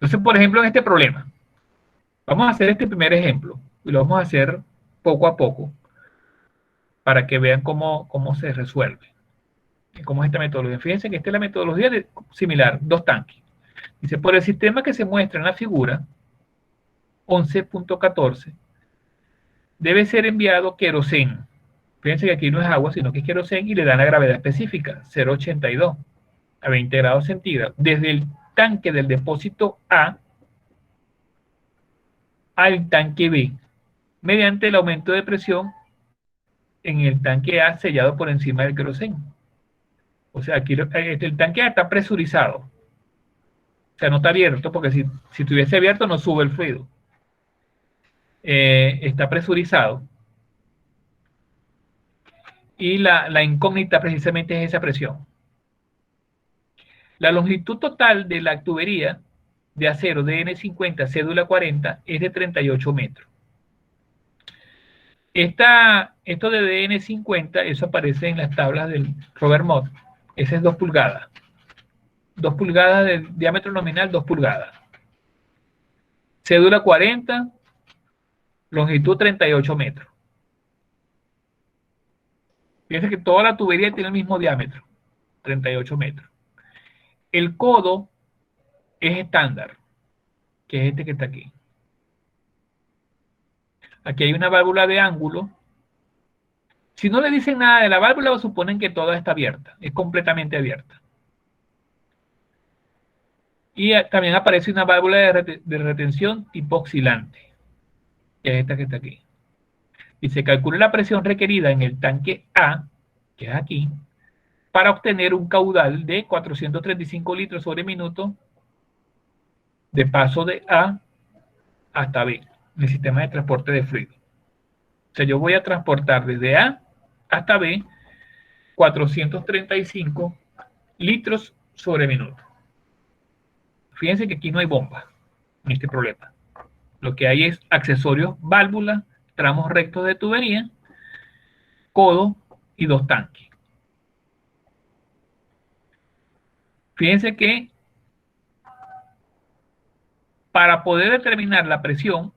Entonces, por ejemplo, en este problema, vamos a hacer este primer ejemplo y lo vamos a hacer poco a poco para que vean cómo se resuelve, cómo es esta metodología. Fíjense que esta es la metodología similar, dos tanques. Dice, por el sistema que se muestra en la figura 11.14, debe ser enviado queroseno. Fíjense que aquí no es agua, sino que es queroseno y le dan la gravedad específica, 0,82 a 20 grados centígrados, desde el tanque del depósito A al tanque B, mediante el aumento de presión en el tanque A sellado por encima del queroseno. O sea, aquí el tanque A está presurizado, o sea, no está abierto, porque si estuviese abierto no sube el fluido. Está presurizado. Y la incógnita precisamente es esa presión. La longitud total de la tubería de acero DN50 cédula 40 es de 38 metros. Esto de DN50, eso aparece en las tablas del Robert Mott. Ese es 2 pulgadas. 2 pulgadas de diámetro nominal, 2 pulgadas. Cédula 40, longitud 38 metros. Fíjense que toda la tubería tiene el mismo diámetro, 38 metros. El codo es estándar, que es este que está aquí. Aquí hay una válvula de ángulo. Si no le dicen nada de la válvula, suponen que toda está abierta, es completamente abierta. Y también aparece una válvula de retención tipo oscilante, que es esta que está aquí. Y se calcula la presión requerida en el tanque A, que es aquí, para obtener un caudal de 435 litros sobre minuto de paso de A hasta B, en el sistema de transporte de fluido. O sea, yo voy a transportar desde A hasta B 435 litros sobre minuto. Fíjense que aquí no hay bomba en este problema. Lo que hay es accesorios, válvulas, tramos rectos de tubería, codo y 2 tanques. Fíjense que para poder determinar la presión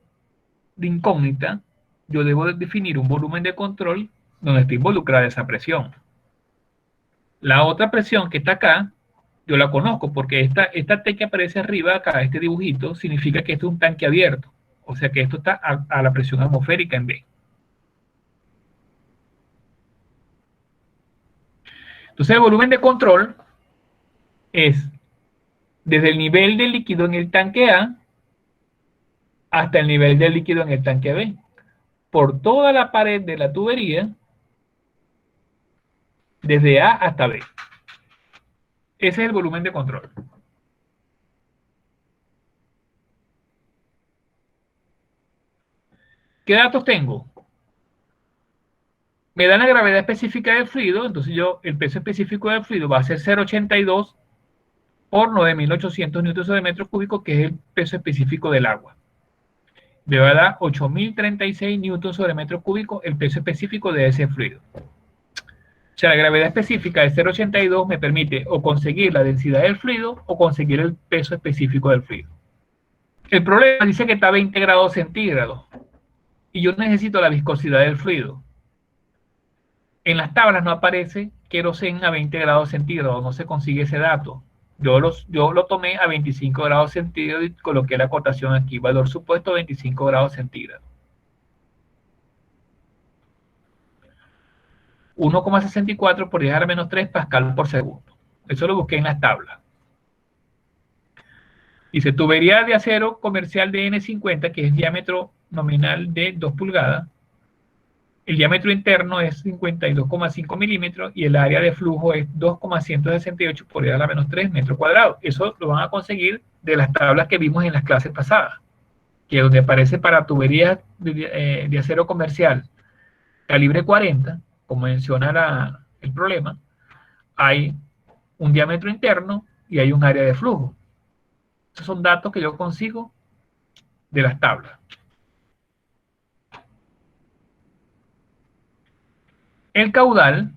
de incógnita, yo debo definir un volumen de control donde está involucrada esa presión. La otra presión que está acá, yo la conozco porque esta T que aparece arriba, acá, este dibujito, significa que esto es un tanque abierto. O sea que esto está a la presión atmosférica en B. Entonces el volumen de control es desde el nivel de líquido en el tanque A hasta el nivel de líquido en el tanque B. Por toda la pared de la tubería, desde A hasta B. Ese es el volumen de control. ¿Qué datos tengo? Me dan la gravedad específica del fluido, entonces el peso específico del fluido va a ser 0,82 por 9.800 newtons sobre metro cúbico, que es el peso específico del agua. Me va a dar 8.036 newtons sobre metro cúbico, el peso específico de ese fluido. O sea, la gravedad específica de 0,82 me permite o conseguir la densidad del fluido o conseguir el peso específico del fluido. El problema dice que está a 20 grados centígrados y yo necesito la viscosidad del fluido. En las tablas no aparece queroseno a 20 grados centígrados, no se consigue ese dato. Yo lo tomé a 25 grados centígrados y coloqué la cotación aquí, valor supuesto 25 grados centígrados. 1,64 por 10 a la menos 3 pascal por segundo. Eso lo busqué en las tablas. Dice, tubería de acero comercial de N50, que es diámetro nominal de 2 pulgadas. El diámetro interno es 52,5 milímetros y el área de flujo es 2,168 por 10 a la menos 3 metros cuadrados. Eso lo van a conseguir de las tablas que vimos en las clases pasadas, que donde aparece para tuberías de acero comercial calibre 40, como menciona el problema, hay un diámetro interno y hay un área de flujo. Esos son datos que yo consigo de las tablas. El caudal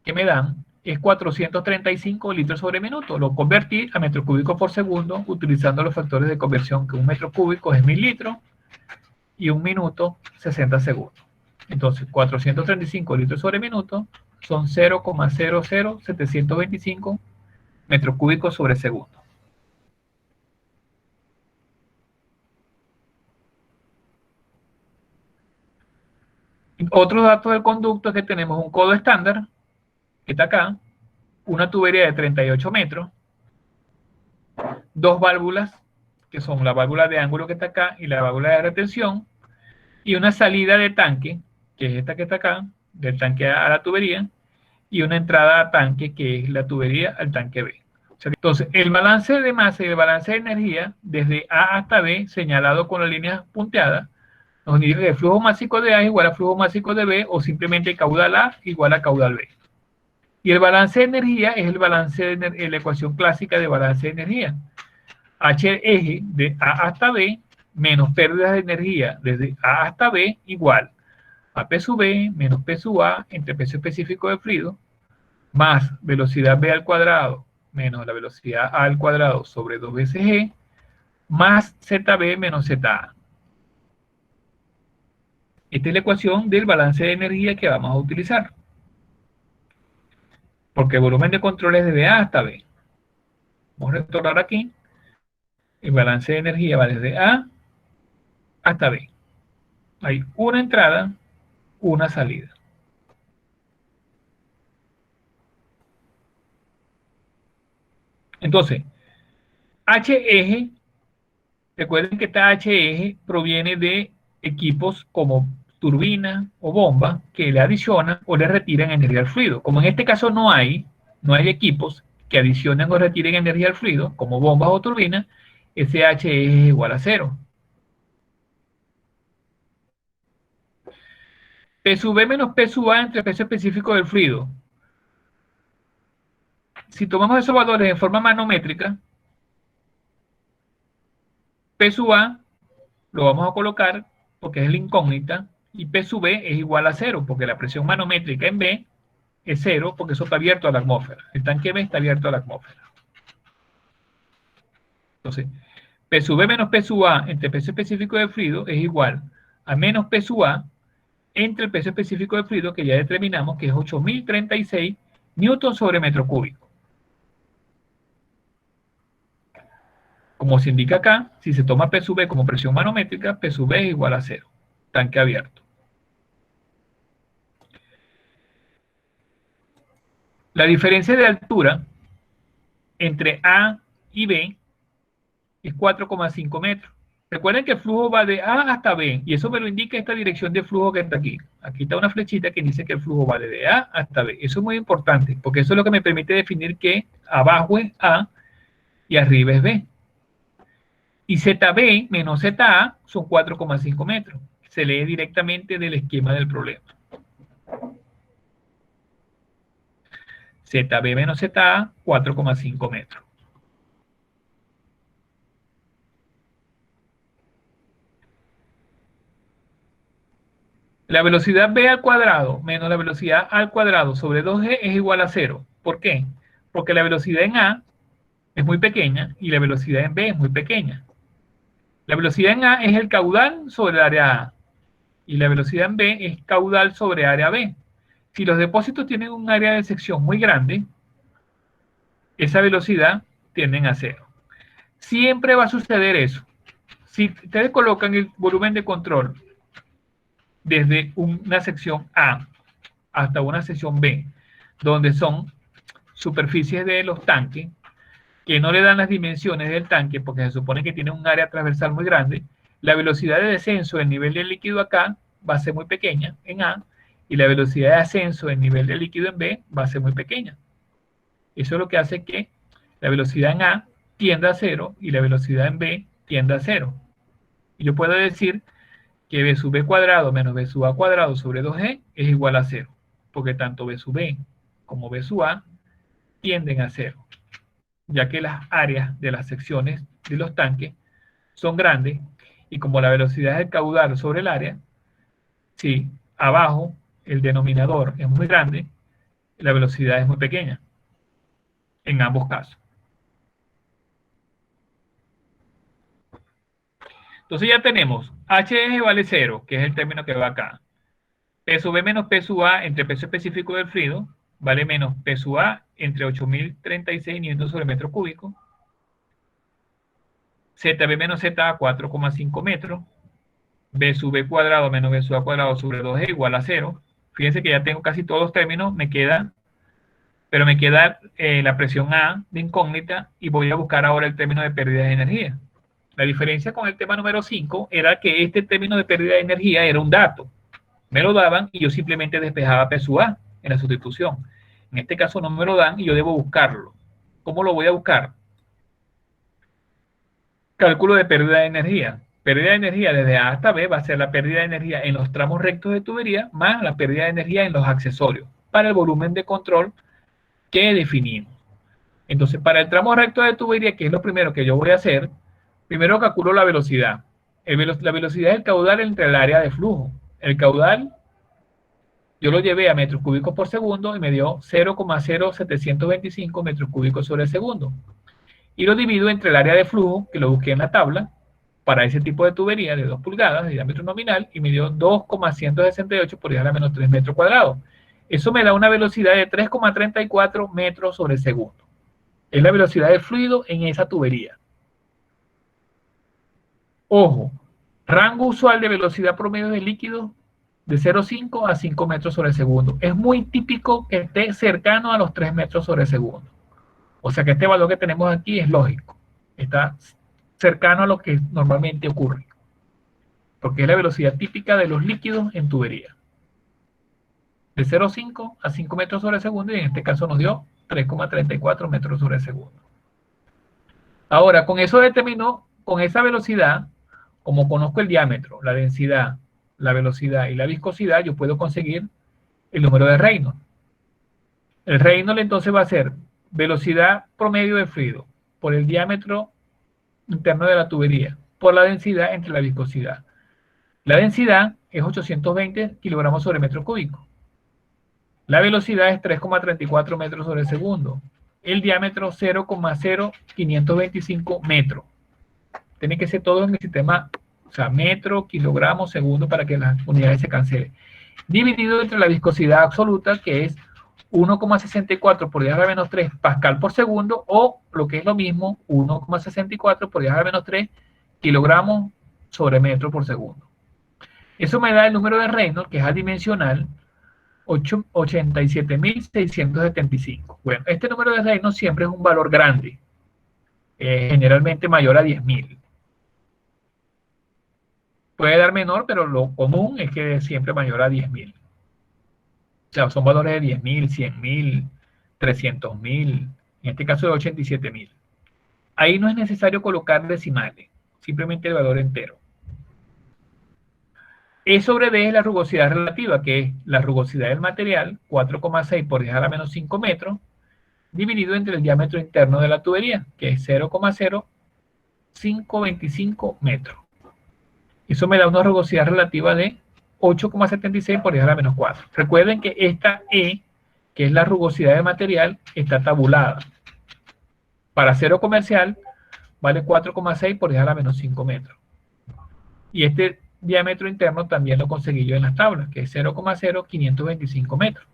que me dan es 435 litros sobre minuto. Lo convertí a metro cúbico por segundo utilizando los factores de conversión, que un metro cúbico es 1000 litros y un minuto 60 segundos. Entonces, 435 litros sobre minuto son 0,00725 metros cúbicos sobre segundo. Otro dato del conducto es que tenemos un codo estándar, que está acá, una tubería de 38 metros, dos válvulas, que son la válvula de ángulo que está acá y la válvula de retención, y una salida de tanque, que es esta que está acá, del tanque a la tubería, y una entrada a tanque, que es la tubería al tanque B. Entonces, el balance de masa y el balance de energía, desde A hasta B, señalado con las líneas punteadas, nos dice que el flujo másico de A es igual a flujo másico de B, o simplemente caudal A igual a caudal B. Y el balance de energía es el balance de la ecuación clásica de balance de energía. H eje de A hasta B menos pérdidas de energía desde A hasta B igual a P sub B menos P sub A entre peso específico de fluido más velocidad B al cuadrado menos la velocidad A al cuadrado sobre 2 veces G más ZB menos ZA. Esta es la ecuación del balance de energía que vamos a utilizar. Porque el volumen de control es desde A hasta B. Vamos a retornar aquí. El balance de energía va desde A hasta B. Hay una entrada, una salida. Entonces, H eje, recuerden que esta H eje proviene de equipos como turbina o bomba que le adicionan o le retiran energía al fluido. Como en este caso no hay equipos que adicionen o retiren energía al fluido, como bombas o turbinas, ese H eje es igual a 0. P sub B menos P sub A entre peso específico del fluido. Si tomamos esos valores en forma manométrica, P sub A lo vamos a colocar porque es la incógnita, y P sub B es igual a 0, porque la presión manométrica en B es 0, porque eso está abierto a la atmósfera. El tanque B está abierto a la atmósfera. Entonces, P sub B menos P sub A entre peso específico del fluido es igual a menos P sub A entre el peso específico del fluido, que ya determinamos que es 8036 newton sobre metro cúbico. Como se indica acá, si se toma P sub B como presión manométrica, P sub B es igual a 0. Tanque abierto. La diferencia de altura entre A y B es 4,5 metros. Recuerden que el flujo va de A hasta B, y eso me lo indica esta dirección de flujo que está aquí. Aquí está una flechita que dice que el flujo va de A hasta B. Eso es muy importante, porque eso es lo que me permite definir que abajo es A y arriba es B. Y ZB menos ZA son 4,5 metros. Se lee directamente del esquema del problema. ZB menos ZA, 4,5 metros. La velocidad B al cuadrado menos la velocidad A al cuadrado sobre 2G es igual a 0. ¿Por qué? Porque la velocidad en A es muy pequeña y la velocidad en B es muy pequeña. La velocidad en A es el caudal sobre el área A y la velocidad en B es caudal sobre área B. Si los depósitos tienen un área de sección muy grande, esa velocidad tienden a 0. Siempre va a suceder eso. Si ustedes colocan el volumen de control desde una sección A hasta una sección B, donde son superficies de los tanques, que no le dan las dimensiones del tanque, porque se supone que tiene un área transversal muy grande, la velocidad de descenso del nivel del líquido acá va a ser muy pequeña en A, y la velocidad de ascenso del nivel del líquido en B va a ser muy pequeña. Eso es lo que hace que la velocidad en A tienda a 0 y la velocidad en B tienda a 0. Y yo puedo decir que B sub B cuadrado menos B sub A cuadrado sobre 2G es igual a 0, porque tanto B sub B como B sub A tienden a 0, ya que las áreas de las secciones de los tanques son grandes, y como la velocidad es el caudal sobre el área, si abajo el denominador es muy grande, la velocidad es muy pequeña en ambos casos. Entonces ya tenemos HG vale 0, que es el término que va acá. P sub B menos P sub A entre peso específico del fluido vale menos P sub A entre 8036 newtons sobre metro cúbico. ZB menos ZA 4,5 metros. B sub B cuadrado menos B sub A cuadrado sobre 2E igual a 0. Fíjense que ya tengo casi todos los términos, pero me queda la presión A de incógnita y voy a buscar ahora el término de pérdida de energía. La diferencia con el tema número 5 era que este término de pérdida de energía era un dato. Me lo daban y yo simplemente despejaba P sub A en la sustitución. En este caso no me lo dan y yo debo buscarlo. ¿Cómo lo voy a buscar? Cálculo de pérdida de energía. Pérdida de energía desde A hasta B va a ser la pérdida de energía en los tramos rectos de tubería más la pérdida de energía en los accesorios para el volumen de control que definimos. Entonces, para el tramo recto de tubería, que es lo primero que yo voy a hacer, primero calculo la velocidad. La velocidad es el caudal entre el área de flujo. El caudal yo lo llevé a metros cúbicos por segundo y me dio 0,0725 metros cúbicos sobre el segundo. Y lo divido entre el área de flujo, que lo busqué en la tabla, para ese tipo de tubería de 2 pulgadas de diámetro nominal, y me dio 2,168 por 10 a la menos 3 metros cuadrados. Eso me da una velocidad de 3,34 metros sobre segundo. Es la velocidad del fluido en esa tubería. Ojo, rango usual de velocidad promedio de líquido de 0,5 a 5 metros sobre segundo. Es muy típico que esté cercano a los 3 metros sobre segundo. O sea que este valor que tenemos aquí es lógico. Está cercano a lo que normalmente ocurre. Porque es la velocidad típica de los líquidos en tubería. De 0,5 a 5 metros sobre segundo, y en este caso nos dio 3,34 metros sobre segundo. Ahora, con eso determinó, con esa velocidad, como conozco el diámetro, la densidad, la velocidad y la viscosidad, yo puedo conseguir el número de Reynolds. El Reynolds entonces va a ser velocidad promedio de fluido por el diámetro interno de la tubería, por la densidad entre la viscosidad. La densidad es 820 kilogramos sobre metro cúbico. La velocidad es 3,34 metros sobre segundo. El diámetro 0,0525 metros. Tiene que ser todo en el sistema, o sea, metro, kilogramos, segundo, para que las unidades se cancelen. Dividido entre la viscosidad absoluta, que es 1,64 por 10 a la menos 3 pascal por segundo, o lo que es lo mismo, 1,64 por 10 a la menos 3 kilogramos sobre metro por segundo. Eso me da el número de Reynolds, que es adimensional, 87.675. Bueno, este número de Reynolds siempre es un valor grande, generalmente mayor a 10.000. Puede dar menor, pero lo común es que es siempre mayor a 10.000. O sea, son valores de 10.000, 100.000, 300.000, en este caso de 87.000. Ahí no es necesario colocar decimales, simplemente el valor entero. E sobre D es la rugosidad relativa, que es la rugosidad del material, 4,6 por 10 a la menos 5 metros, dividido entre el diámetro interno de la tubería, que es 0,0525 metros. Eso me da una rugosidad relativa de 8,76 por 10 a la menos 4. Recuerden que esta E, que es la rugosidad del material, está tabulada. Para acero comercial, vale 4,6 por 10 a la menos 5 metros. Y este diámetro interno también lo conseguí yo en las tablas, que es 0,0525 metros.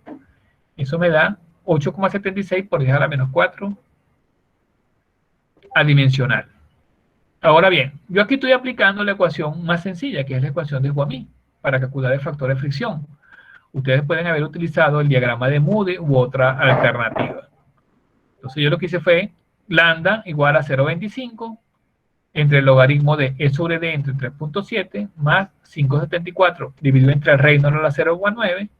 Eso me da 8,76 por 10 a la menos 4 adimensional. Ahora bien, yo aquí estoy aplicando la ecuación más sencilla, que es la ecuación de Guamí, para calcular el factor de fricción. Ustedes pueden haber utilizado el diagrama de Moody u otra alternativa. Entonces yo lo que hice fue lambda igual a 0,25 entre el logaritmo de E sobre D entre 3.7 más 5,74 dividido entre el Reynolds a la 0,9.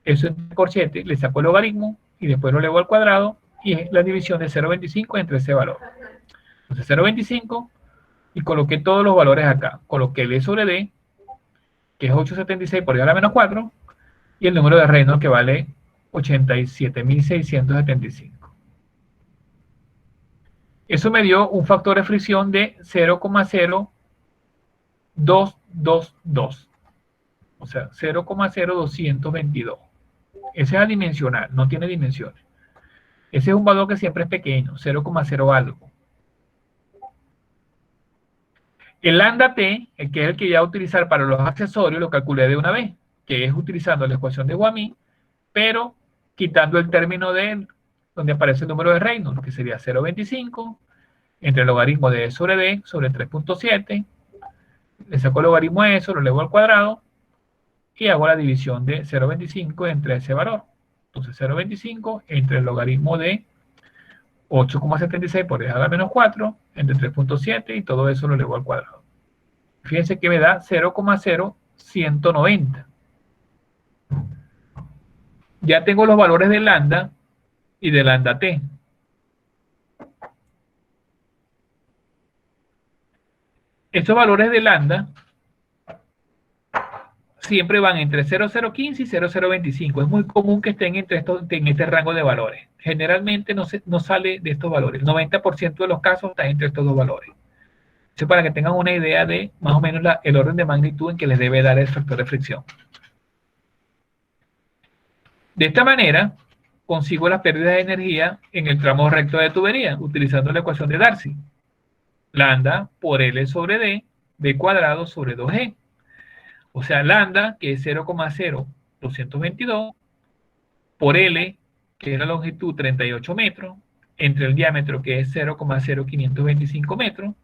Eso en corchete, le saco el logaritmo y después lo elevo al cuadrado y es la división de 0,25 entre ese valor. Entonces 0,25 y coloqué todos los valores acá. Coloqué el E sobre D, que es 8,76 por 10 a la menos 4, y el número de Reynolds, que vale 87.675. Eso me dio un factor de fricción de 0,0222. O sea, 0,0222. Ese es adimensional, no tiene dimensiones. Ese es un valor que siempre es pequeño, 0,0 algo. El lambda t, que es el que ya voy a utilizar para los accesorios, lo calculé de una vez, que es utilizando la ecuación de Guamí, pero quitando el término de donde aparece el número de Reynolds, que sería 0,25 entre el logaritmo de e sobre d sobre 3.7. Le saco el logaritmo de eso, lo elevo al cuadrado y hago la división de 0,25 entre ese valor. Entonces 0,25 entre el logaritmo de 8,76 por 10 a la menos 4 entre 3.7 y todo eso lo elevo al cuadrado. Fíjense que me da 0,0190. Ya tengo los valores de lambda y de lambda t. Estos valores de lambda siempre van entre 0,015 y 0,025. Es muy común que estén en este rango de valores. Generalmente no sale de estos valores. El 90% de los casos está entre estos dos valores. Eso para que tengan una idea de más o menos el orden de magnitud en que les debe dar el factor de fricción. De esta manera, consigo las pérdidas de energía en el tramo recto de tubería, utilizando la ecuación de Darcy. Lambda por L sobre D, B cuadrado sobre 2G. O sea, lambda, que es 0,0222, por L, que es la longitud 38 metros, entre el diámetro, que es 0,0525 metros,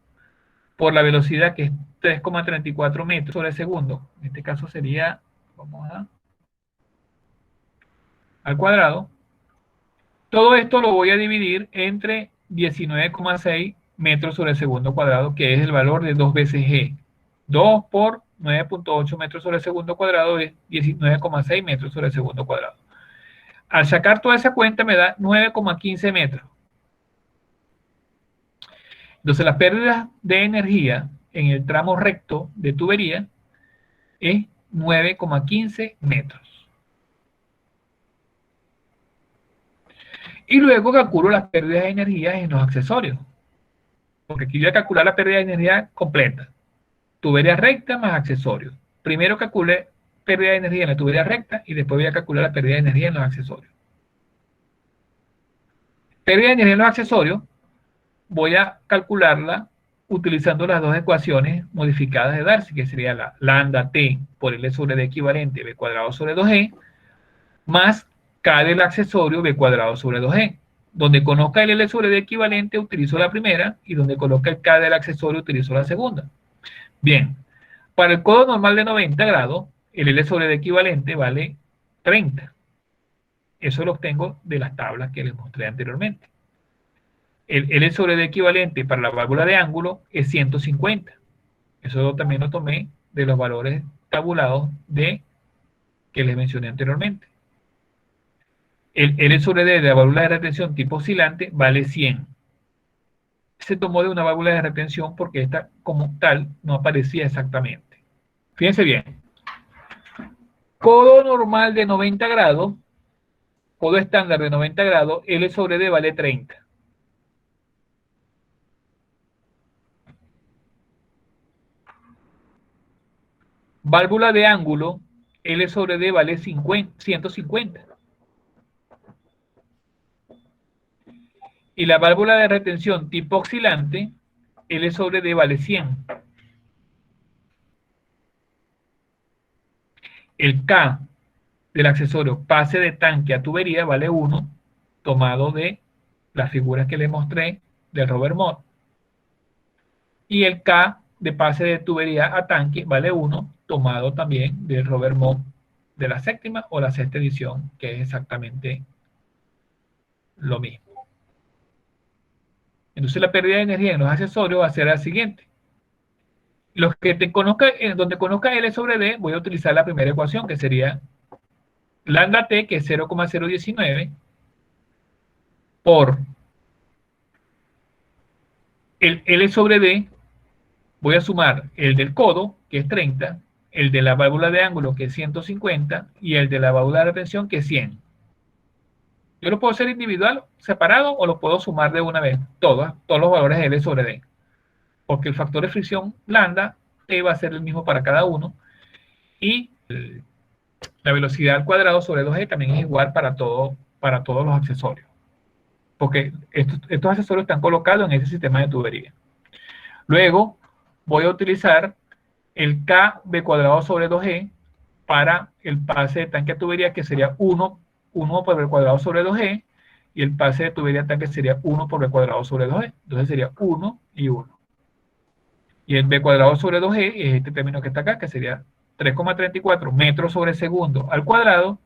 por la velocidad, que es 3,34 metros sobre segundo. En este caso sería, vamos al cuadrado. Todo esto lo voy a dividir entre 19,6 metros sobre segundo cuadrado, que es el valor de 2 veces G. 2 por 9,8 metros sobre segundo cuadrado es 19,6 metros sobre segundo cuadrado. Al sacar toda esa cuenta me da 9,15 metros. Entonces las pérdidas de energía en el tramo recto de tubería es 9,15 metros. Y luego calculo las pérdidas de energía en los accesorios. Porque aquí voy a calcular la pérdida de energía completa. Tubería recta más accesorios. Primero calculé pérdida de energía en la tubería recta y después voy a calcular la pérdida de energía en los accesorios. Pérdida de energía en los accesorios voy a calcularla utilizando las dos ecuaciones modificadas de Darcy, que sería la lambda t por L sobre D equivalente B cuadrado sobre 2G, más K del accesorio B cuadrado sobre 2G. Donde conozca el L sobre D equivalente utilizo la primera y donde conozca el K del accesorio utilizo la segunda. Bien, para el codo normal de 90 grados, el L sobre D equivalente vale 30. Eso lo obtengo de las tablas que les mostré anteriormente. El L sobre D equivalente para la válvula de ángulo es 150. Eso también lo tomé de los valores tabulados que les mencioné anteriormente. El L sobre D de la válvula de retención tipo oscilante vale 100. Se tomó de una válvula de retención porque esta como tal no aparecía exactamente. Fíjense bien. Codo normal de 90 grados, codo estándar de 90 grados, L sobre D vale 30. Válvula de ángulo, L sobre D vale 150. Y la válvula de retención tipo oscilante, L sobre D vale 100. El K del accesorio pase de tanque a tubería vale 1, tomado de las figuras que les mostré del Robert Mott. Y el K de pase de tubería a tanque vale 1, tomado también del Robert Mott de la séptima o la sexta edición, que es exactamente lo mismo. Entonces la pérdida de energía en los accesorios va a ser la siguiente. Los que donde conozca L sobre D, voy a utilizar la primera ecuación, que sería lambda t, que es 0,019, por el L sobre D, voy a sumar el del codo, que es 30, el de la válvula de ángulo, que es 150, y el de la válvula de retención, que es 100. Yo lo puedo hacer individual, separado, o lo puedo sumar de una vez, todos los valores de L sobre D. Porque el factor de fricción lambda T va a ser el mismo para cada uno, y La velocidad al cuadrado sobre 2G también es igual para todos los accesorios. Porque estos accesorios están colocados en ese sistema de tubería. Luego voy a utilizar el KB cuadrado sobre 2G para el pase de tanque a tubería, que sería 1 por el cuadrado sobre 2G, y el pase de tubería a tanque sería 1 por el cuadrado sobre 2G. Entonces sería 1 y 1. Y el B cuadrado sobre 2G es este término que está acá, que sería 3,34 metros sobre segundo al cuadrado,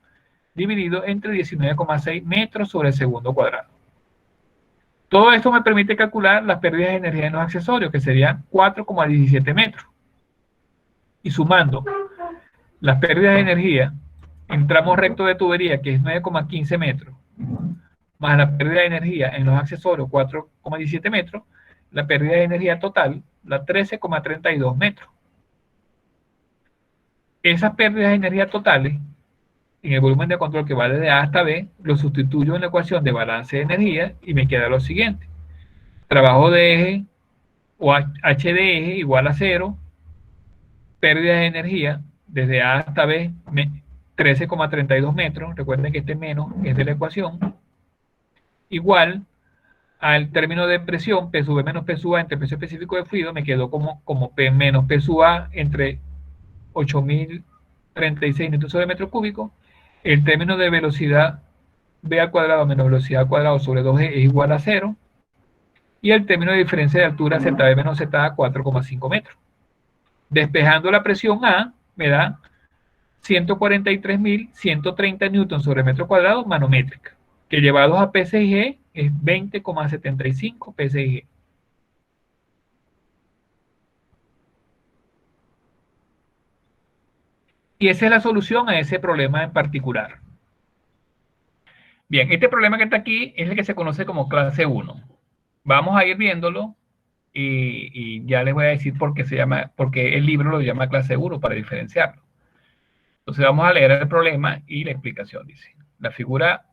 dividido entre 19,6 metros sobre segundo cuadrado. Todo esto me permite calcular las pérdidas de energía en los accesorios, que serían 4,17 metros. Y sumando las pérdidas de energía en tramo recto de tubería, que es 9,15 metros, más la pérdida de energía en los accesorios, 4,17 metros, la pérdida de energía total, la 13,32 metros. Esas pérdidas de energía totales, en el volumen de control que va desde A hasta B, lo sustituyo en la ecuación de balance de energía y me queda lo siguiente. Trabajo de eje o H de eje igual a 0, pérdida de energía desde A hasta B, 13,32 metros, recuerden que este menos es de la ecuación, igual al término de presión, P sub V menos P sub A entre el peso específico de fluido, me quedó como P menos P sub A entre 8036 newtons sobre metro cúbico. El término de velocidad V al cuadrado menos velocidad al cuadrado sobre 2G es igual a 0. Y el término de diferencia de altura ZB menos ZA 4,5 metros. Despejando la presión A, me da 143.130 newtons sobre metro cuadrado manométrica, que llevados a PSIG es 20,75 PSIG. Y esa es la solución a ese problema en particular. Bien, este problema que está aquí es el que se conoce como clase 1. Vamos a ir viéndolo y ya les voy a decir por qué el libro lo llama clase 1 para diferenciarlo. Entonces vamos a leer el problema y la explicación. Dice, la figura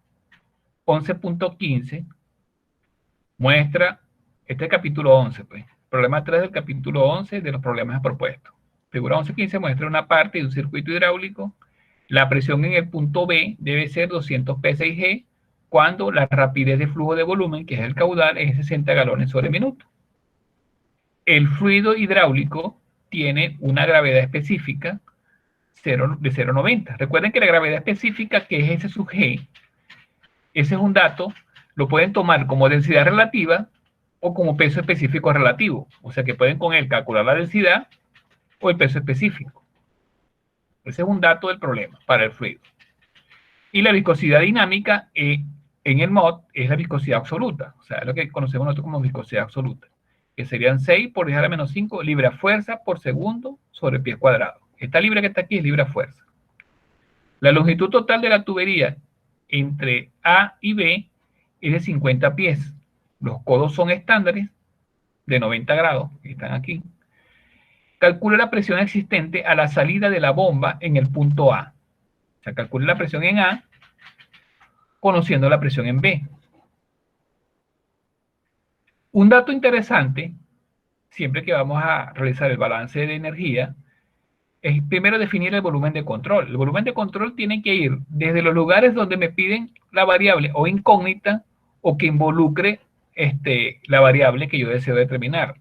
11.15 muestra, este es el capítulo 11, pues, problema 3 del capítulo 11 de los problemas propuestos. Figura 11.15 muestra una parte de un circuito hidráulico. La presión en el punto B debe ser 200 psi cuando la rapidez de flujo de volumen, que es el caudal, es 60 galones sobre minuto. El fluido hidráulico tiene una gravedad específica de 0,90. Recuerden que la gravedad específica, que es S sub G, ese es un dato, lo pueden tomar como densidad relativa o como peso específico relativo. O sea que pueden con él calcular la densidad o el peso específico. Ese es un dato del problema para el fluido. Y la viscosidad dinámica en el MOD es la viscosidad absoluta. O sea, es lo que conocemos nosotros como viscosidad absoluta, que serían 6 por 10 a la menos 5 libras fuerza por segundo sobre pies cuadrados. Esta libra que está aquí es libra fuerza. La longitud total de la tubería entre A y B es de 50 pies. Los codos son estándares de 90 grados, que están aquí. Calcule la presión existente a la salida de la bomba en el punto A. O sea, calcule la presión en A conociendo la presión en B. Un dato interesante, siempre que vamos a realizar el balance de energía, es primero definir el volumen de control. El volumen de control tiene que ir desde los lugares donde me piden la variable o incógnita o que involucre la variable que yo deseo determinar.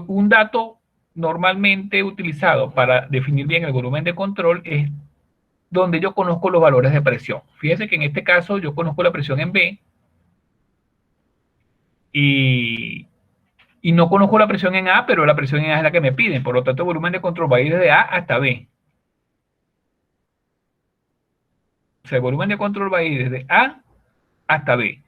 Un dato normalmente utilizado para definir bien el volumen de control es donde yo conozco los valores de presión. Fíjense que en este caso yo conozco la presión en B y no conozco la presión en A, pero la presión en A es la que me piden. Por lo tanto, el volumen de control va a ir desde A hasta B. O sea, el volumen de control va a ir desde A hasta B.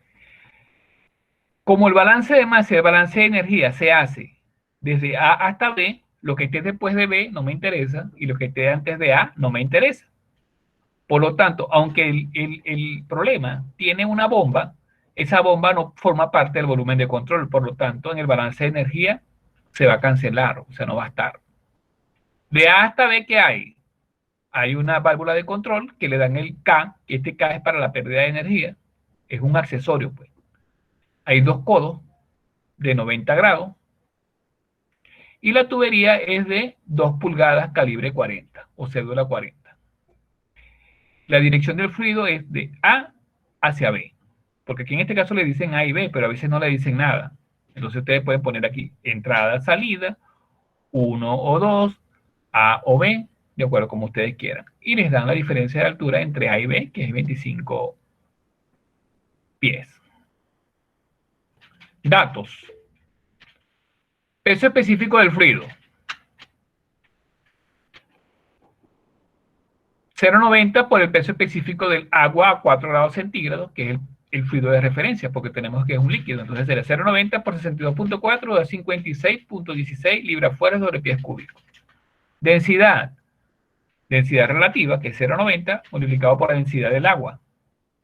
Como el balance de masa y el balance de energía se hace desde A hasta B, lo que esté después de B no me interesa y lo que esté antes de A no me interesa. Por lo tanto, aunque el problema tiene una bomba, esa bomba no forma parte del volumen de control. Por lo tanto, en el balance de energía se va a cancelar, o sea, no va a estar. De A hasta B, ¿qué hay? Hay una válvula de control que le dan el K, que este K es para la pérdida de energía, es un accesorio, pues. Hay dos codos de 90 grados y la tubería es de 2 pulgadas calibre 40 o cédula 40. la dirección del fluido es de A hacia B. Porque aquí en este caso le dicen A y B, pero a veces no le dicen nada. Entonces ustedes pueden poner aquí entrada, salida, 1 o 2, A o B, de acuerdo como ustedes quieran. Y les dan la diferencia de altura entre A y B, que es 25 pies. Datos. Peso específico del fluido. 0,90 por el peso específico del agua a 4 grados centígrados, que es el fluido de referencia, porque tenemos que es un líquido. Entonces sería 0,90 por 62.4 da 56.16 libras fuera sobre pies cúbicos. Densidad. Densidad relativa, que es 0,90 multiplicado por la densidad del agua,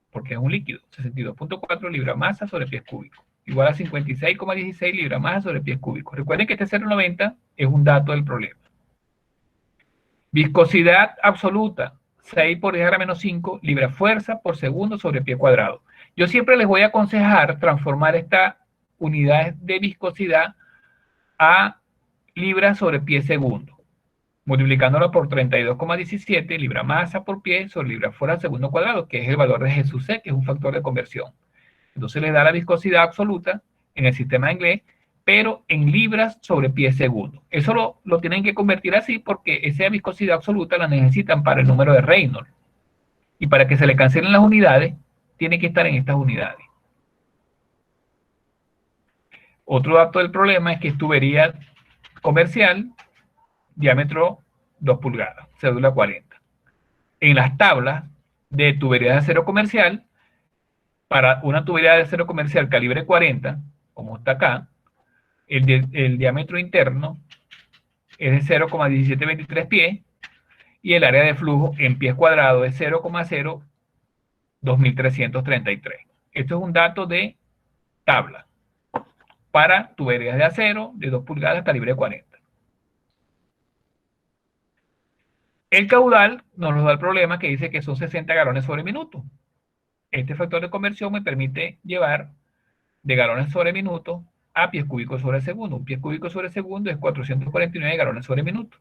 porque es un líquido. 62.4 libras masa sobre pies cúbicos. Igual a 56,16 libras masa sobre pies cúbicos. Recuerden que este 0,90 es un dato del problema. Viscosidad absoluta, 6 por 10 a la menos 5 libras fuerza por segundo sobre pie cuadrado. Yo siempre les voy a aconsejar transformar esta unidad de viscosidad a libras sobre pie segundo, multiplicándolo por 32,17 libra masa por pie sobre libra fuerza segundo cuadrado, que es el valor de G/C, que es un factor de conversión. Entonces les da la viscosidad absoluta en el sistema inglés, pero en libras sobre pie segundo. Eso lo tienen que convertir así porque esa viscosidad absoluta la necesitan para el número de Reynolds. Y para que se le cancelen las unidades, tiene que estar en estas unidades. Otro dato del problema es que es tubería comercial, diámetro 2 pulgadas, cédula 40. En las tablas de tubería de acero comercial, para una tubería de acero comercial calibre 40, como está acá, el diámetro interno es de 0,1723 pies y el área de flujo en pies cuadrados es 0,02333. Esto es un dato de tabla para tuberías de acero de 2 pulgadas calibre 40. El caudal nos da el problema que dice que son 60 galones sobre minuto. Este factor de conversión me permite llevar de galones sobre minuto a pies cúbicos sobre segundo. Un pie cúbico sobre segundo es 449 galones sobre minuto.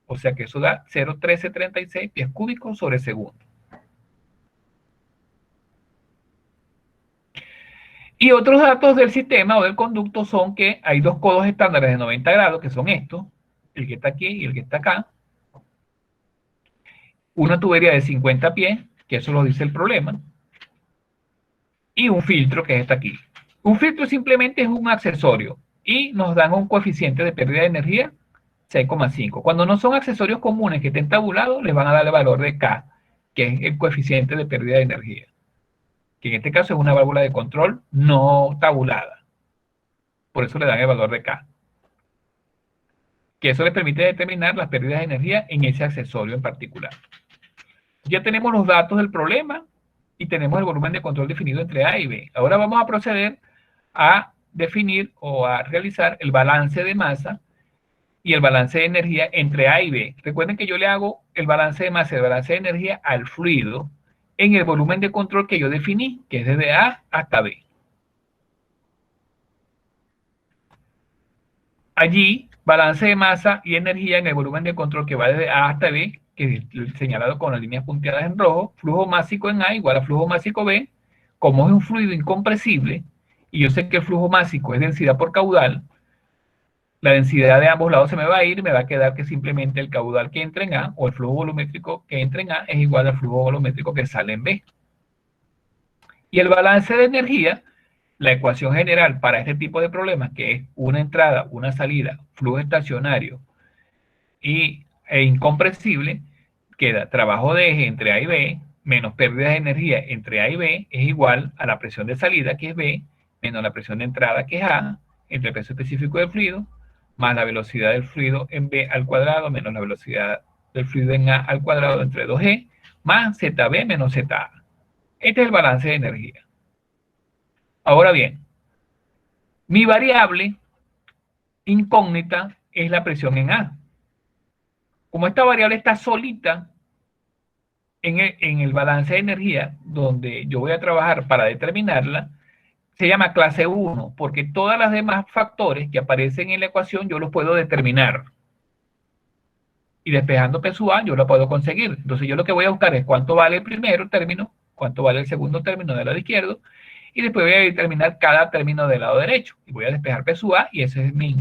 O sea que eso da 0,1336 pies cúbicos sobre segundo. Y otros datos del sistema o del conducto son que hay dos codos estándares de 90 grados, que son estos, el que está aquí y el que está acá. Una tubería de 50 pies, que eso lo dice el problema. Y un filtro, que es este aquí. Un filtro simplemente es un accesorio y nos dan un coeficiente de pérdida de energía 6,5. Cuando no son accesorios comunes que estén tabulados, les van a dar el valor de K, que es el coeficiente de pérdida de energía, que en este caso es una válvula de control no tabulada. Por eso le dan el valor de K. Que eso les permite determinar las pérdidas de energía en ese accesorio en particular. Ya tenemos los datos del problema y tenemos el volumen de control definido entre A y B. Ahora vamos a proceder a definir o a realizar el balance de masa y el balance de energía entre A y B. Recuerden que yo le hago el balance de masa y el balance de energía al fluido en el volumen de control que yo definí, que es desde A hasta B. Allí, balance de masa y energía en el volumen de control que va desde A hasta B, que es señalado con las líneas punteadas en rojo, flujo másico en A igual a flujo másico B. Como es un fluido incompresible, y yo sé que el flujo másico es densidad por caudal, la densidad de ambos lados se me va a ir y me va a quedar que simplemente el caudal que entra en A o el flujo volumétrico que entra en A es igual al flujo volumétrico que sale en B. Y el balance de energía, la ecuación general para este tipo de problemas, que es una entrada, una salida, flujo estacionario e incompresible, queda trabajo de eje entre A y B menos pérdidas de energía entre A y B es igual a la presión de salida, que es B, menos la presión de entrada, que es A, entre el peso específico del fluido, más la velocidad del fluido en B al cuadrado, menos la velocidad del fluido en A al cuadrado entre 2G, más ZB menos ZA. Este es el balance de energía. Ahora bien, mi variable incógnita es la presión en A. Como esta variable está solita en el balance de energía, donde yo voy a trabajar para determinarla, se llama clase 1, porque todas las demás factores que aparecen en la ecuación yo los puedo determinar. y despejando P sub A yo lo puedo conseguir. Entonces yo lo que voy a buscar es cuánto vale el primero término, cuánto vale el segundo término del lado izquierdo, y después voy a determinar cada término del lado derecho. Y voy a despejar P sub A y esa es mi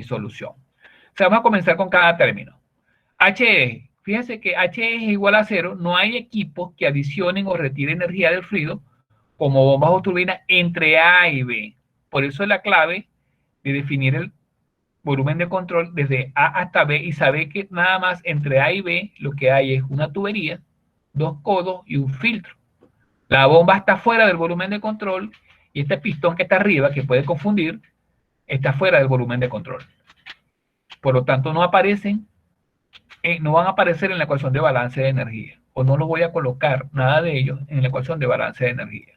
solución. O sea, vamos a comenzar con cada término. HE, fíjense que HE es igual a 0, no hay equipos que adicionen o retiren energía del fluido como bombas o turbinas entre A y B. Por eso es la clave de definir el volumen de control desde A hasta B y saber que nada más entre A y B lo que hay es una tubería, dos codos y un filtro. La bomba está fuera del volumen de control y este pistón que está arriba, que puede confundir, está fuera del volumen de control. Por lo tanto, no aparecen, no van a aparecer en la ecuación de balance de energía. O no los voy a colocar, nada de ellos, en la ecuación de balance de energía.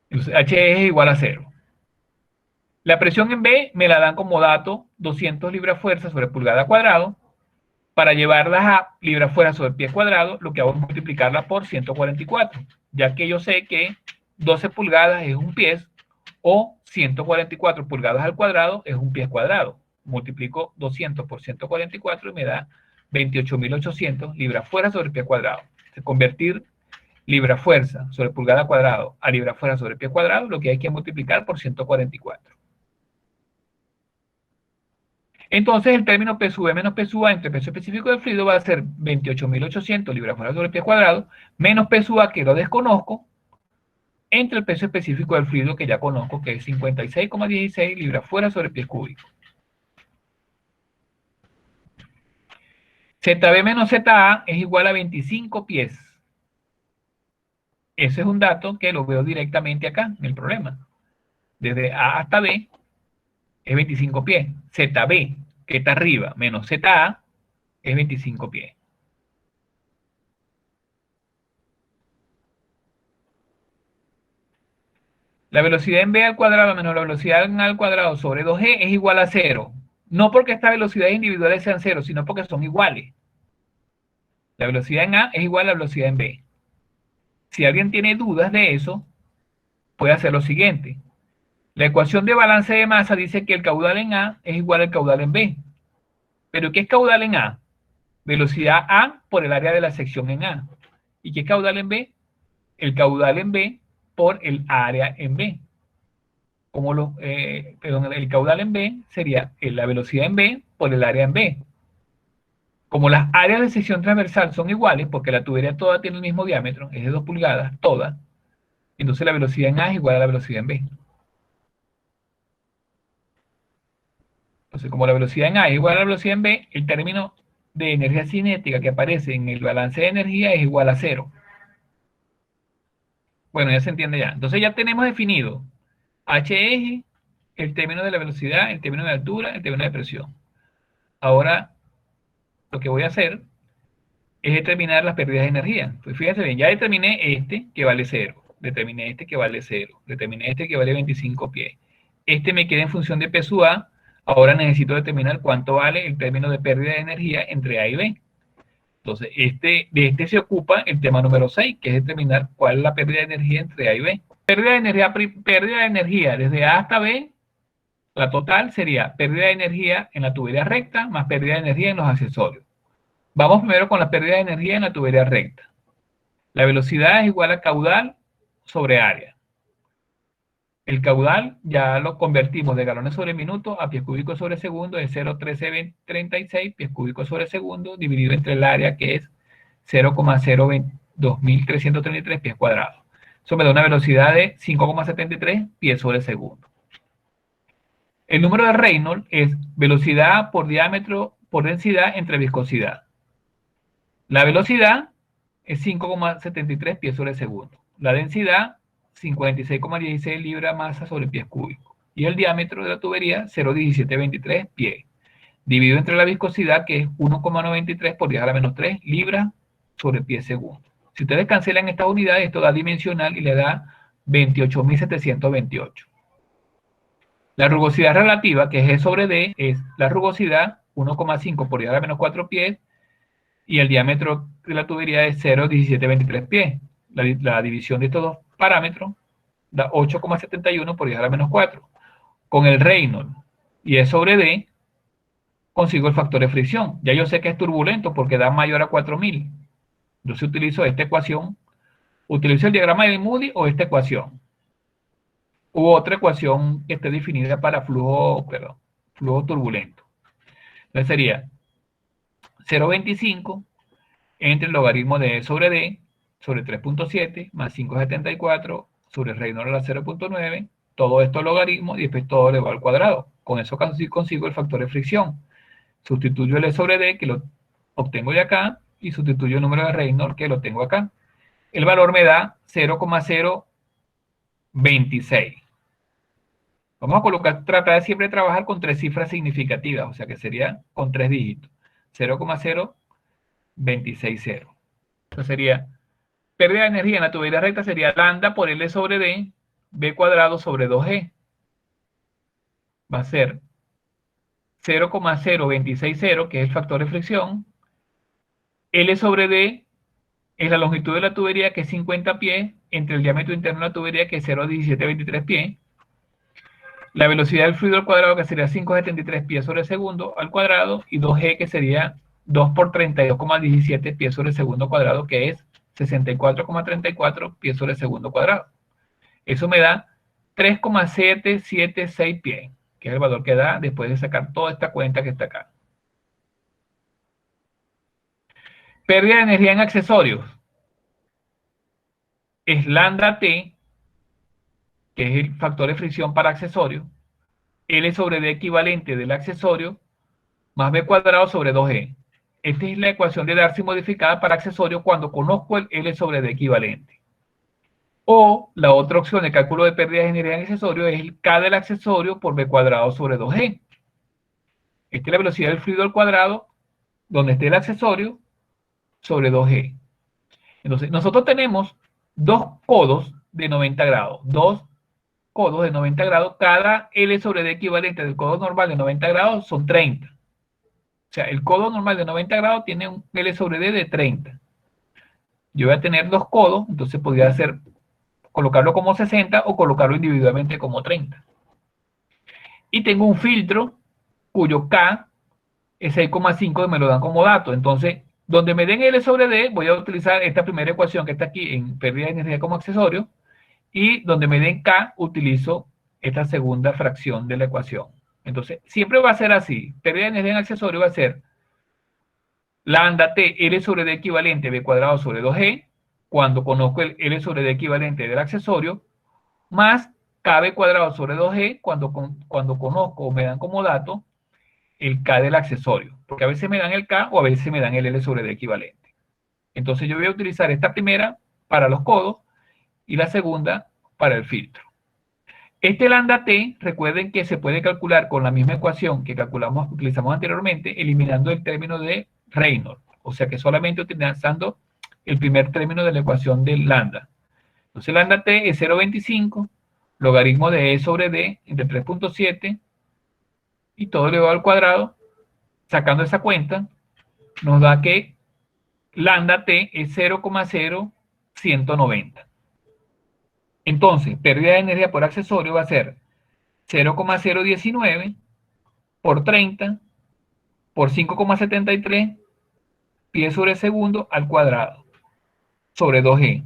Entonces, H es igual a 0. La presión en B me la dan como dato 200 libras-fuerza sobre pulgada cuadrado. Para llevarlas a libras-fuerza sobre pie cuadrado, lo que hago es multiplicarla por 144, ya que yo sé que 12 pulgadas es un pie o 144 pulgadas al cuadrado es un pie cuadrado. Multiplico 200 por 144 y me da 28.800 libras-fuerza sobre pie cuadrado. Convertir libra-fuerza sobre pulgada cuadrado a libra-fuerza sobre pie cuadrado, lo que hay que multiplicar por 144. Entonces el término P sub E menos P sub A entre peso específico del fluido va a ser 28.800 libras-fuerza sobre pie cuadrado menos P sub A, que lo desconozco, entre el peso específico del fluido que ya conozco, que es 56,16 libras-fuerza sobre pie cúbico. ZB menos ZA es igual a 25 pies. Ese es un dato que lo veo directamente acá en el problema. Desde A hasta B es 25 pies. ZB, que está arriba, menos ZA es 25 pies. La velocidad en B al cuadrado menos la velocidad en A al cuadrado sobre 2G es igual a 0. No porque estas velocidades individuales sean 0, sino porque son iguales. La velocidad en A es igual a la velocidad en B. Si alguien tiene dudas de eso, puede hacer lo siguiente. La ecuación de balance de masa dice que el caudal en A es igual al caudal en B. ¿Pero qué es caudal en A? Velocidad A por el área de la sección en A. ¿Y qué es caudal en B? El caudal en B por el área en B. El caudal en B sería la velocidad en B por el área en B. Como las áreas de sección transversal son iguales, porque la tubería toda tiene el mismo diámetro, es de 2 pulgadas, toda, entonces la velocidad en A es igual a la velocidad en B. Entonces, como la velocidad en A es igual a la velocidad en B, el término de energía cinética que aparece en el balance de energía es igual a 0. Bueno, ya se entiende ya. Entonces ya tenemos definido H eje, el término de la velocidad, el término de altura, el término de presión. Ahora, lo que voy a hacer es determinar las pérdidas de energía. Pues fíjense bien, ya determiné este que vale 0, determiné este que vale 0, determiné este que vale 25 pies. Este me queda en función de P sub A. Ahora necesito determinar cuánto vale el término de pérdida de energía entre A y B. Entonces, de este se ocupa el tema número 6, que es determinar cuál es la pérdida de energía entre A y B. Pérdida de energía desde A hasta B, la total sería pérdida de energía en la tubería recta más pérdida de energía en los accesorios. Vamos primero con la pérdida de energía en la tubería recta. La velocidad es igual a caudal sobre área. El caudal ya lo convertimos de galones sobre minuto a pies cúbicos sobre segundo, es 0,1336 pies cúbicos sobre segundo, dividido entre el área, que es 0,02333 pies cuadrados. Eso me da una velocidad de 5,73 pies sobre segundo. El número de Reynolds es velocidad por diámetro por densidad entre viscosidad. La velocidad es 5,73 pies sobre segundo. La densidad, 56,16 libras masa sobre pies cúbicos. Y el diámetro de la tubería, 0,1723 pies. Dividido entre la viscosidad, que es 1,93 por 10 a la menos 3 libras sobre pies segundo. Si ustedes cancelan estas unidades, esto da dimensional y le da 28.728. La rugosidad relativa, que es E sobre D, es la rugosidad 1,5 por 10 a la menos 4 pies, y el diámetro de la tubería es 0,1723 pies. La división de estos dos parámetros da 8,71 por 10 a la menos 4. Con el Reynolds, y E sobre D, consigo el factor de fricción. Ya yo sé que es turbulento porque da mayor a 4000. Entonces utilizo esta ecuación, utilizo el diagrama de Moody o esta ecuación. U otra ecuación que esté definida para flujo turbulento. Entonces sería 0,25 entre el logaritmo de E sobre D sobre 3.7 más 5,74 sobre Reynolds a la 0.9, todo esto logaritmo y después todo elevado al cuadrado. Con eso consigo el factor de fricción. Sustituyo el E sobre D, que lo obtengo de acá, y sustituyo el número de Reynolds, que lo tengo acá. El valor me da 0,026. Vamos a tratar de siempre trabajar con 3 cifras significativas, o sea que sería con 3 dígitos. 0,0260. Entonces sería, pérdida de energía en la tubería recta sería lambda por L sobre D, B cuadrado sobre 2G. Va a ser 0,0260, que es el factor de fricción. L sobre D es la longitud de la tubería, que es 50 pies, entre el diámetro interno de la tubería, que es 0,1723 pies. La velocidad del fluido al cuadrado, que sería 5,73 pies sobre segundo al cuadrado, y 2G, que sería 2 por 32,17 pies sobre segundo cuadrado, que es 64,34 pies sobre segundo cuadrado. Eso me da 3,776 pies, que es el valor que da después de sacar toda esta cuenta que está acá. Pérdida de energía en accesorios. Es lambda T, que es el factor de fricción para accesorios, L sobre D equivalente del accesorio, más B cuadrado sobre 2G. Esta es la ecuación de Darcy modificada para accesorio cuando conozco el L sobre D equivalente. O la otra opción de cálculo de pérdida de energía en accesorio es el K del accesorio por B cuadrado sobre 2G. Esta es la velocidad del fluido al cuadrado, donde esté el accesorio, sobre 2G. Entonces, nosotros tenemos dos codos de 90 grados. Dos codos de 90 grados. Cada L sobre D equivalente del codo normal de 90 grados son 30. O sea, el codo normal de 90 grados tiene un L sobre D de 30. Yo voy a tener dos codos, entonces podría hacer colocarlo como 60 o colocarlo individualmente como 30. Y tengo un filtro cuyo K es 6,5 y me lo dan como dato. Entonces, donde me den L sobre D, voy a utilizar esta primera ecuación que está aquí en pérdida de energía como accesorio, y donde me den K, utilizo esta segunda fracción de la ecuación. Entonces, siempre va a ser así. Pérdida de energía en accesorio va a ser lambda T, L sobre D equivalente, B cuadrado sobre 2G, cuando conozco el L sobre D equivalente del accesorio, más KB cuadrado sobre 2G, cuando conozco o me dan como dato el K del accesorio, porque a veces me dan el K o a veces me dan el L sobre D equivalente. Entonces yo voy a utilizar esta primera para los codos y la segunda para el filtro. Este lambda T, recuerden que se puede calcular con la misma ecuación que utilizamos anteriormente, eliminando el término de Reynolds, o sea que solamente utilizando el primer término de la ecuación del lambda. Entonces lambda T es 0,25, logaritmo de E sobre D entre 3.7 y todo elevado al cuadrado. Sacando esa cuenta, nos da que lambda T es 0,0190. Entonces, pérdida de energía por accesorio va a ser 0,019 por 30 por 5,73 pies sobre segundo al cuadrado sobre 2G,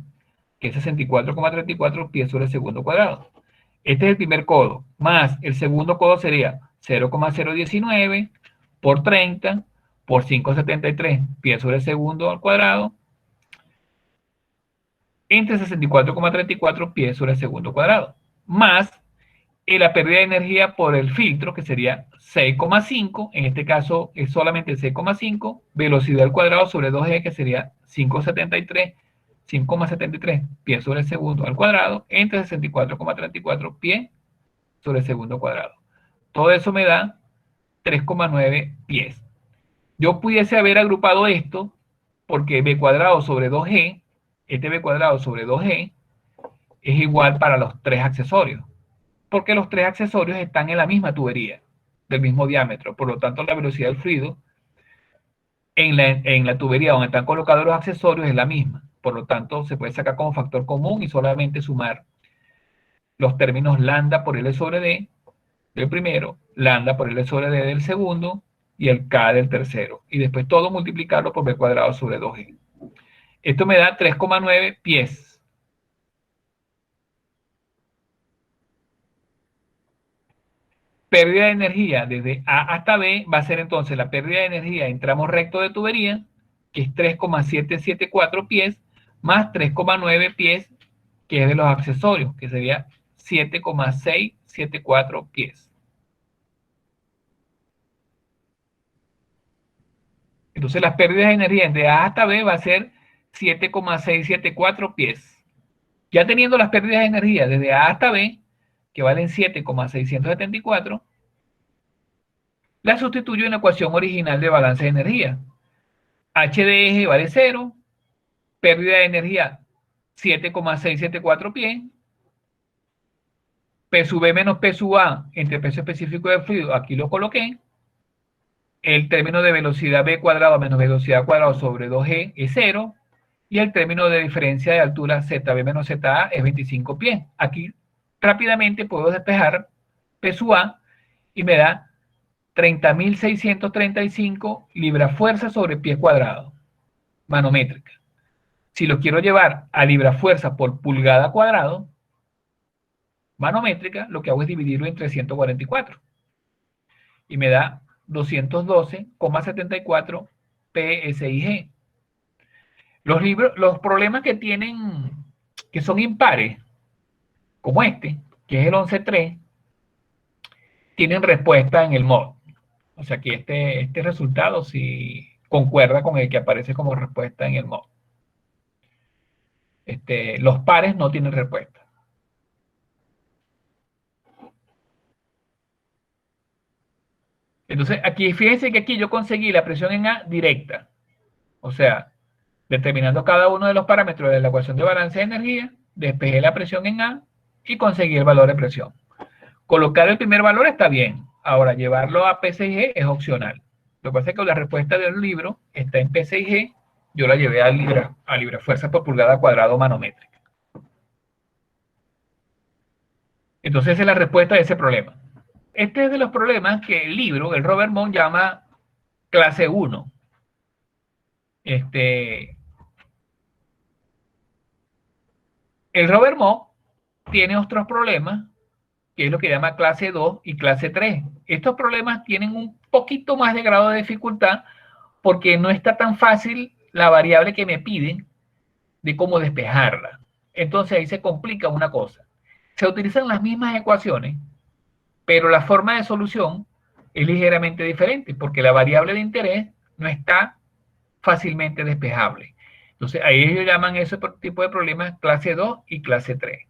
que es 64,34 pies sobre segundo cuadrado. Este es el primer codo, más el segundo codo sería 0,019 por 30 por 5,73 pies sobre segundo al cuadrado entre 64,34 pies sobre segundo cuadrado, más la pérdida de energía por el filtro, que sería 6,5, en este caso es solamente 6,5, velocidad al cuadrado sobre 2G, que sería 5,73 pies sobre segundo al cuadrado, entre 64,34 pies sobre segundo cuadrado. Todo eso me da 3,9 pies. Yo pudiese haber agrupado esto porque b cuadrado sobre 2G, este b cuadrado sobre 2G, es igual para los tres accesorios, porque los tres accesorios están en la misma tubería, del mismo diámetro. Por lo tanto, la velocidad del fluido en la tubería donde están colocados los accesorios es la misma. Por lo tanto, se puede sacar como factor común y solamente sumar los términos lambda por L sobre D del primero, lambda por L sobre D del segundo y el K del tercero. Y después todo multiplicarlo por B cuadrado sobre 2G. Esto me da 3,9 pies. Pérdida de energía desde A hasta B va a ser entonces la pérdida de energía en tramo recto de tubería, que es 3,774 pies, más 3,9 pies, que es de los accesorios, que sería 7,674 pies. Entonces las pérdidas de energía de A hasta B va a ser 7,674 pies. Ya teniendo las pérdidas de energía desde A hasta B, que valen 7,674, la sustituyo en la ecuación original de balance de energía. H de eje vale 0, pérdida de energía 7,674 pies, P sub B menos P sub A entre peso específico del fluido, aquí lo coloqué. El término de velocidad B cuadrado menos velocidad cuadrado sobre 2G es 0. Y el término de diferencia de altura ZB menos ZA es 25 pies. Aquí rápidamente puedo despejar P sub A y me da 30.635 libra-fuerza sobre pie cuadrado, manométrica. Si lo quiero llevar a libra-fuerza por pulgada cuadrado, manométrica, lo que hago es dividirlo entre 144. Y me da 212,74 PSIG. Los problemas que tienen, que son impares, como este, que es el 11.3, tienen respuesta en el mod. O sea que este resultado sí concuerda con el que aparece como respuesta en el mod. Los pares no tienen respuesta. Entonces, aquí fíjense que aquí yo conseguí la presión en A directa. O sea, determinando cada uno de los parámetros de la ecuación de balance de energía, despejé la presión en A y conseguí el valor de presión. Colocar el primer valor está bien. Ahora, llevarlo a P6G es opcional. Lo que pasa es que la respuesta del libro está en P6G. Yo la llevé a libra fuerza por pulgada cuadrado manométrica. Entonces, esa es la respuesta de ese problema. Este es de los problemas que el libro, el Robert Monk, llama clase 1. El Robert Monk tiene otros problemas, que es lo que llama clase 2 y clase 3. Estos problemas tienen un poquito más de grado de dificultad porque no está tan fácil la variable que me piden de cómo despejarla. Entonces ahí se complica una cosa. Se utilizan las mismas ecuaciones, pero la forma de solución es ligeramente diferente porque la variable de interés no está fácilmente despejable. Entonces ahí ellos llaman ese tipo de problemas clase 2 y clase 3.